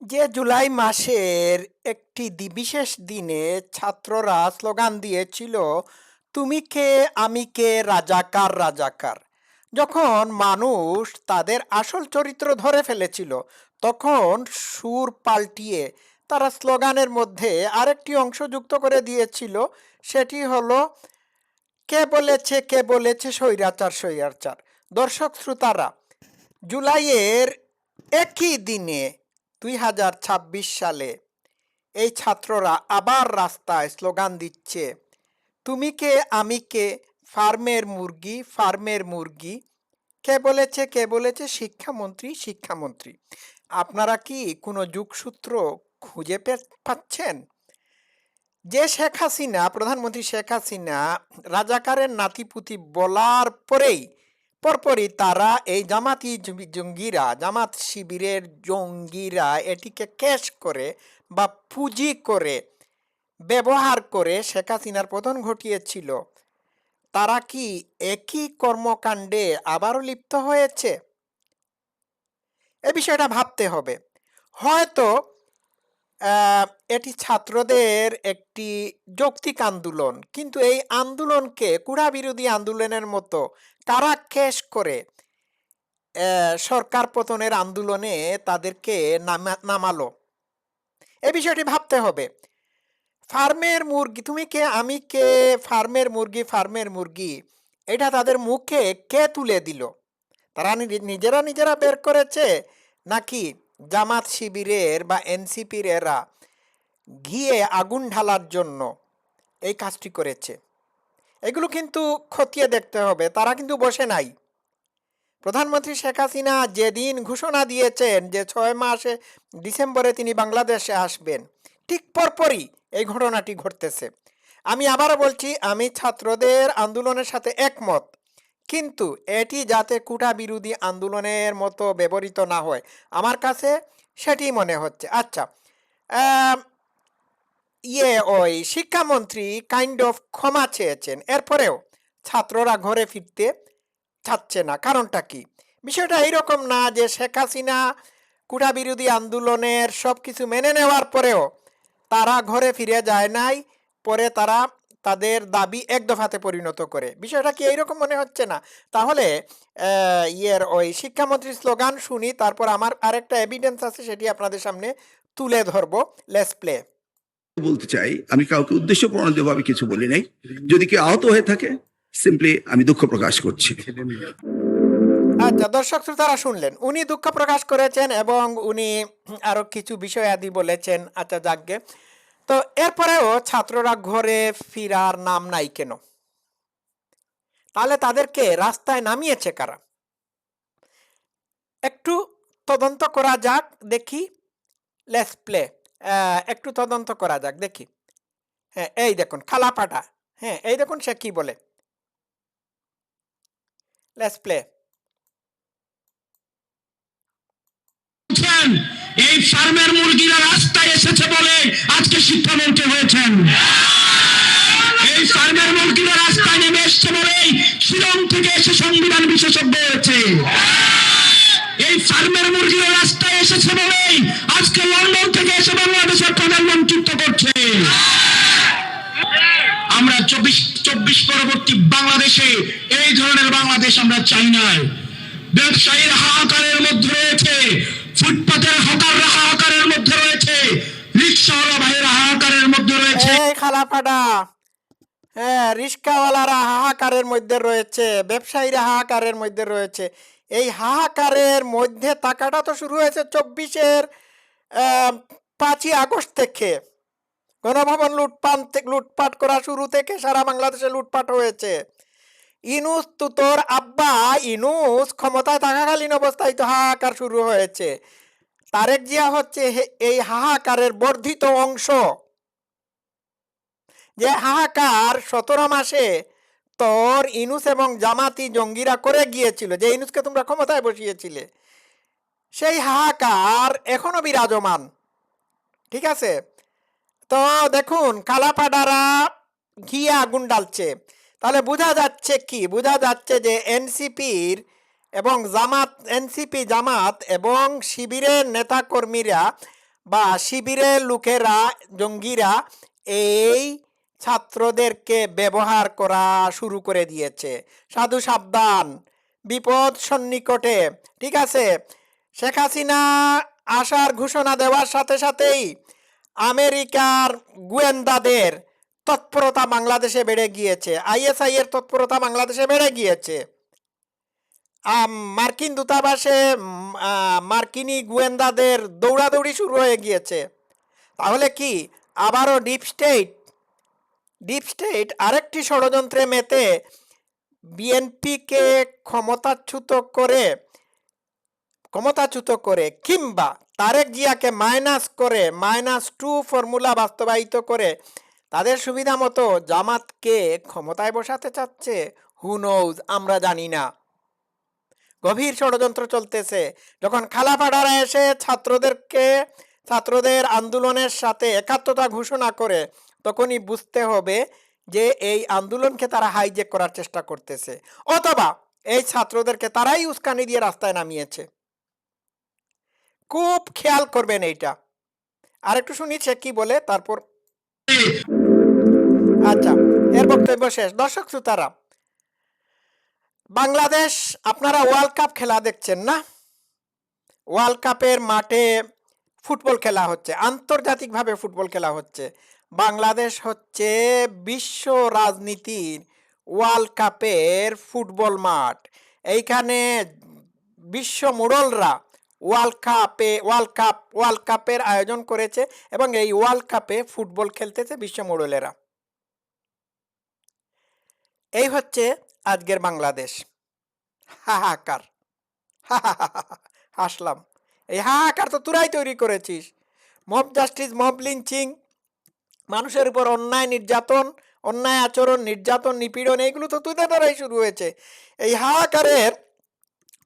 যে জুলাই মাসের একটি বিশেষ দিনে ছাত্ররা স্লোগান দিয়েছিল, তুমি কে আমি কে রাজাকার রাজাকার। যখন মানুষ তাদের আসল চরিত্র ধরে ফেলেছিল, তখন সুর পাল্টিয়ে তারা স্লোগানের মধ্যে আরেকটি অংশ যুক্ত করে দিয়েছিল। সেটি হলো, কে বলেছে স্বৈরাচার স্বৈরাচার। দর্শক শ্রোতারা, জুলাইয়ের একই দিনে 2026 সালে এই ছাত্ররা আবার রাস্তায় স্লোগান দিচ্ছে, তুমি কে আমি কে, ফার্মের মুরগি ফার্মের মুরগি। কে বলেছে শিক্ষামন্ত্রী শিক্ষামন্ত্রী। আপনারা কি কোনো যোগসূত্র খুঁজে পাচ্ছেন? যে শেখ হাসিনা, প্রধানমন্ত্রী শেখ হাসিনা রাজাকারের নাতিপুতি বলার পরপরই তারা এই জামাতি জঙ্গিরা, জামাত শিবিরের জঙ্গিরা এটিকে ক্যাশ করে বা পুঁজি করে ব্যবহার করে শেখ হাসিনার পতন ঘটিয়েছিল। তারা কি একই কর্মকাণ্ডে আবারও লিপ্ত হয়েছে? এ বিষয়টা ভাবতে হবে। হয়তো এটি ছাত্রদের একটি যৌক্তিক আন্দোলন, কিন্তু এই আন্দোলনকে কুড়া বিরোধী আন্দোলনের মতো কারা ক্যাশ করে সরকার পতনের আন্দোলনে তাদেরকে নামালো? এ বিষয়টি ভাবতে হবে। ফার্মের মুরগি তুমি কে আমি কে, ফার্মের মুরগি ফার্মের মুরগি, এটা তাদের মুখে কে তুলে দিল? তারা নিজেরা বের করেছে, নাকি জামাত শিবিরের বা এনসিপির এরা ঘিয়ে আগুন ঢালার জন্য এই কাজটি করেছে? এগুলো কিন্তু খতিয়ে দেখতে হবে। তারা কিন্তু বসে নাই। প্রধানমন্ত্রী শেখ হাসিনা যেদিন ঘোষণা দিয়েছেন যে 6 মাসে ডিসেম্বরে তিনি বাংলাদেশে আসবেন, ঠিক পরপরই এই ঘটনাটি ঘটতেছে। আমি আবারও বলছি, আমি ছাত্রদের আন্দোলনের সাথে একমত, কিন্তু এটি যাতে কুটা বিরোধী আন্দোলনের মতো ব্যবহৃত না হয়, আমার কাছে সেটি মনে হচ্ছে। আচ্ছা, ওই শিক্ষামন্ত্রী কাইন্ড অফ ক্ষমা চেয়েছেন, এরপরেও ছাত্ররা ঘরে ফিরতে চাচ্ছে না। কারণটা কি? বিষয়টা এইরকম না যে শেখ হাসিনা কুড়া বিরোধী আন্দোলনের সব কিছু মেনে নেওয়ার পরেও তারা ঘরে ফিরে যায় নাই, পরে তারা তাদের দাবি এক দফাতে পরিণত করে। বিষয়টা কি এইরকম মনে হচ্ছে না? তাহলে ওই শিক্ষামন্ত্রীর স্লোগান শুনি, তারপর আমার আরেকটা এভিডেন্স আছে, সেটি আপনাদের সামনে তুলে ধরবো। Let's play. বলতে চাই, আমি কাউকে উদ্দেশ্য প্রণোদিতভাবে কিছু বলি নাই। যদি কেউ আহত হয়ে থাকে, সিম্পলি আমি দুঃখ প্রকাশ করছি। আচ্ছা, দর্শক শ্রোতারা শুনলেন, উনি দুঃখ প্রকাশ করেছেন এবং উনি আরো কিছু বিষয়াদি বলেছেন। আচ্ছা, যাকগে। তো এরপরেও ছাত্ররা ঘরে ফিরার নাম নাই কেন? তাহলে তাদেরকে রাস্তায় নামিয়েছে কারা? একটু তদন্ত করা যাক, দেখি। Let's play. একটু তদন্ত করা যাক, দেখি। হ্যাঁ, এই দেখুন খালাপাটা। হ্যাঁ, এই দেখুন সে কি বলে। Let's play. এই ফার্মের মুরগিরা রাস্তায় এসেছে বলে আজকে শিক্ষামন্ত্রী হয়েছেন। এই ফার্মের মুরগিরা রাস্তায় নেমে এসছে বলেই শিলং থেকে এসে সংবিধান বিশেষজ্ঞ হয়েছে। এই ফার্মের মুরগিরা রাস্তায় এসেছে বলেই আজকে লন্ডন থেকে এসে বাংলাদেশের প্রধানমন্ত্রিত্ব করছে। আমরা 24 পরবর্তী বাংলাদেশে এই ধরনের বাংলাদেশ আমরা চাই না। ব্যবসায়ীর হাহাকারের মধ্যে রয়েছে, ফুটপাতের হকাররা হাহাকারের মধ্যে রয়েছে, রিক্সাওয়ালা ভাইয়েরা হাহাকারের মধ্যে রয়েছে। এই খালাপাটা, হ্যাঁ, রিক্সাওয়ালারা হাহাকারের মধ্যে রয়েছে, ব্যবসায়ীরা হাহাকারের মধ্যে রয়েছে। এই হাহাকারের মধ্যে থাকাটা তো শুরু হয়েছে 24-এর 5ই আগস্ট থেকে। গণভবন লুটপাট করা শুরু থেকে সারা বাংলাদেশে লুটপাট হয়েছে। ইনুস তো তোর আব্বা ইনুস ক্ষমতায় থাকাকালীন অবস্থায় তো হাহাকার শুরু হয়েছে। তারেক জিয়া হচ্ছে এই হাহাকারের বর্ধিত অংশ। যে হাহাকার 17 মাসে তোর ইনুস এবং জামাতি জঙ্গিরা করে গিয়েছিল, যে ইনুসকে তোমরা ক্ষমতায় বসিয়েছিলে, সেই হাহাকার এখনো বিরাজমান। ঠিক আছে? তো দেখুন, কালাপাডারা ঘিয়ে আগুন ডালছে। তাহলে বোঝা যাচ্ছে কি? বোঝা যাচ্ছে যে এনসিপির এবং জামাত, এনসিপি জামাত এবং শিবিরের নেতাকর্মীরা বা শিবিরের লোকেরা, জঙ্গিরা এই ছাত্রদেরকে ব্যবহার করা শুরু করে দিয়েছে। সাধু সাবধান, বিপদ সন্নিকটে। ঠিক আছে, শেখ হাসিনা আসার ঘোষণা দেওয়ার সাথে সাথেই আমেরিকার গোয়েন্দাদের তৎপরতা বাংলাদেশে বেড়ে গিয়েছে, আইএসআই এর তৎপরতা বাংলাদেশে বেড়ে গিয়েছে। মার্কিন দূতাবাসে মার্কিনী গোয়েন্দাদের দৌড়াদৌড়ি শুরু হয়ে গিয়েছে। তাহলে কি আবারও ডিপ স্টেট আরেকটি ষড়যন্ত্রে মেতে বিএনপিকে ক্ষমতাচ্যুত করে কিংবা তারেক জিয়াকে -2 ফর্মুলা বাস্তবায়িত করে তাদের সুবিধা মতো জামাতকে ক্ষমতায় বসাতে চাচ্ছে? হু নোজ, আমরা জানি না। গভীর ষড়যন্ত্র চলতেছে। যখন খালাপাড়ারা এসে ছাত্রদের আন্দোলনের সাথে একাত্মতা ঘোষণা করে, তখনই বুঝতে হবে যে এই আন্দোলনকে তারা হাইজ্যাক করার চেষ্টা করতেছে, অথবা এই ছাত্রদেরকে তারাই উস্কানি দিয়ে রাস্তায় নামিয়েছে। খুব খেয়াল করবেন এইটা। আর একটু শুনি সে কি বলে, তারপর আচ্ছা, এর বক্তব্য শেষ। দর্শক শ্রোতারা, বাংলাদেশ, আপনারা ওয়ার্ল্ড কাপ খেলা দেখছেন না? ওয়ার্ল্ড কাপের মাঠে ফুটবল খেলা হচ্ছে, আন্তর্জাতিকভাবে ফুটবল খেলা হচ্ছে। বাংলাদেশ হচ্ছে বিশ্ব রাজনীতির ওয়ার্ল্ড কাপের ফুটবল মাঠ। এইখানে বিশ্ব মোড়লরা ওয়ার্ল্ড কাপের আয়োজন করেছে এবং এই ওয়ার্ল্ড কাপে ফুটবল খেলতেছে বিশ্ব মোড়লেরা। এই হচ্ছে আজকের বাংলাদেশ। হাহাকার, হাসলাম। এই হাহাকার তো তোরাই তৈরি করেছিস। মব জাস্টিস, মব লিঞ্চিং, মানুষের উপর অন্যায় নির্যাতন, অন্যায় আচরণ, নির্যাতন, নিপীড়ন, এইগুলো তো তোদের দ্বারাই শুরু হয়েছে। এই হাহাকারের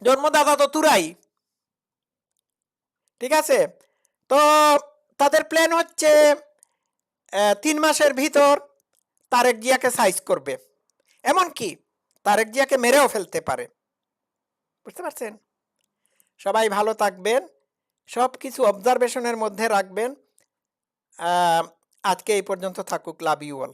জন্মদাতা তো তোরাই। ঠিক আছে, তো তাদের প্ল্যান হচ্ছে 3 মাসের ভিতর তারেক জিয়াকে সাইজ করবে, এমনকি তারেক জিয়াকে মেরেও ফেলতে পারে। বুঝতে পারছেন? সবাই ভালো থাকবেন, সব কিছু অবজারভেশনের মধ্যে রাখবেন। আজকে এই পর্যন্ত থাকুক। Love you all.